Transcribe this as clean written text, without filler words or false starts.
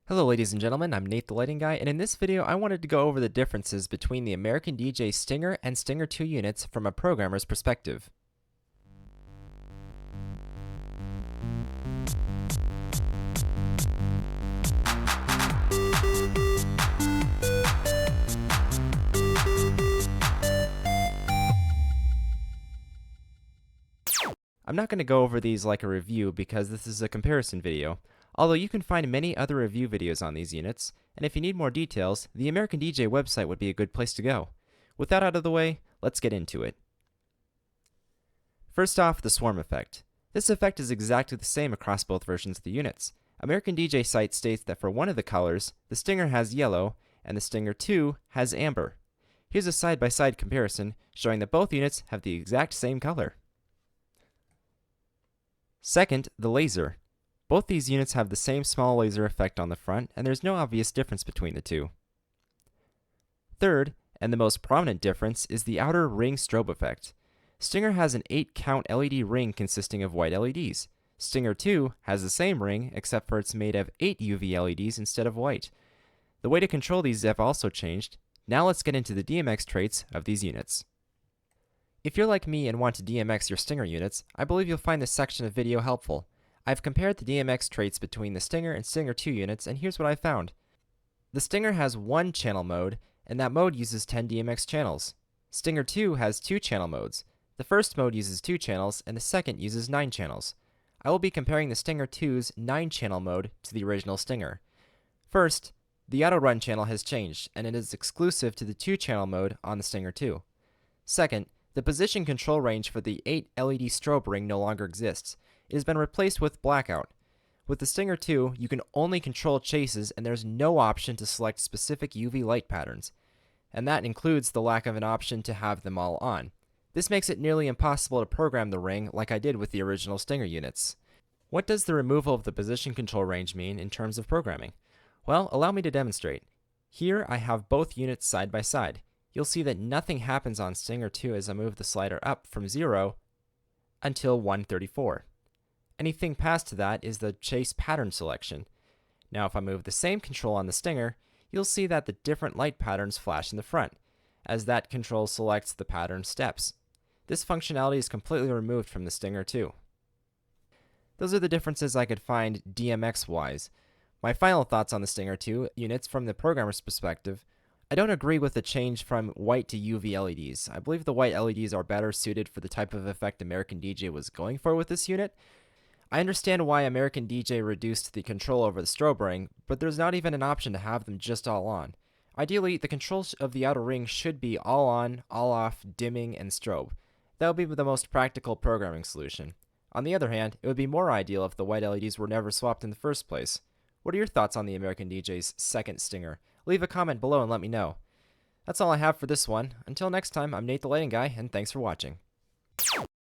Hello ladies and gentlemen, I'm Nate the Lighting Guy, and in this video I wanted to go over the differences between the American DJ Stinger and Stinger 2 units from a programmer's perspective. I'm not going to go over these like a review because this is a comparison video, although you can find many other review videos on these units, and if you need more details, the American DJ website would be a good place to go. With that out of the way, let's get into it. First off, the swarm effect. This effect is exactly the same across both versions of the units. American DJ site states that for one of the colors, the Stinger has yellow, and the Stinger 2 has amber. Here's a side-by-side comparison showing that both units have the exact same color. Second, the laser. Both these units have the same small laser effect on the front, and there's no obvious difference between the two. Third, and the most prominent difference, is the outer ring strobe effect. Stinger has an 8-count LED ring consisting of white LEDs. Stinger 2 has the same ring, except for it's made of 8 UV LEDs instead of white. The way to control these have also changed. Now let's get into the DMX traits of these units. If you're like me and want to DMX your Stinger units, I believe you'll find this section of video helpful. I've compared the DMX traits between the Stinger and Stinger 2 units, and here's what I found. The Stinger has one channel mode, and that mode uses 10 DMX channels. Stinger 2 has two channel modes. The first mode uses 2 channels, and the second uses 9 channels. I will be comparing the Stinger 2's 9-channel mode to the original Stinger. First, the auto run channel has changed, and it is exclusive to the 2-channel mode on the Stinger 2. Second, the position control range for the 8 LED strobe ring no longer exists. It has been replaced with blackout. With the Stinger 2, you can only control chases, and there's no option to select specific UV light patterns, and that includes the lack of an option to have them all on. This makes it nearly impossible to program the ring like I did with the original Stinger units. What does the removal of the position control range mean in terms of programming? Well, allow me to demonstrate. Here I have both units side by side. You'll see that nothing happens on Stinger 2 as I move the slider up from 0 until 134. Anything past that is the chase pattern selection. Now if I move the same control on the Stinger, you'll see that the different light patterns flash in the front, as that control selects the pattern steps. This functionality is completely removed from the Stinger 2. Those are the differences I could find DMX-wise. My final thoughts on the Stinger 2 units from the programmer's perspective. I don't agree with the change from white to UV LEDs. I believe the white LEDs are better suited for the type of effect American DJ was going for with this unit. I understand why American DJ reduced the control over the strobe ring, but there's not even an option to have them just all on. Ideally, the controls of the outer ring should be all on, all off, dimming, and strobe. That would be the most practical programming solution. On the other hand, it would be more ideal if the white LEDs were never swapped in the first place. What are your thoughts on the American DJ's second Stinger? Leave a comment below and let me know. That's all I have for this one. Until next time, I'm Nate the Lighting Guy, and thanks for watching.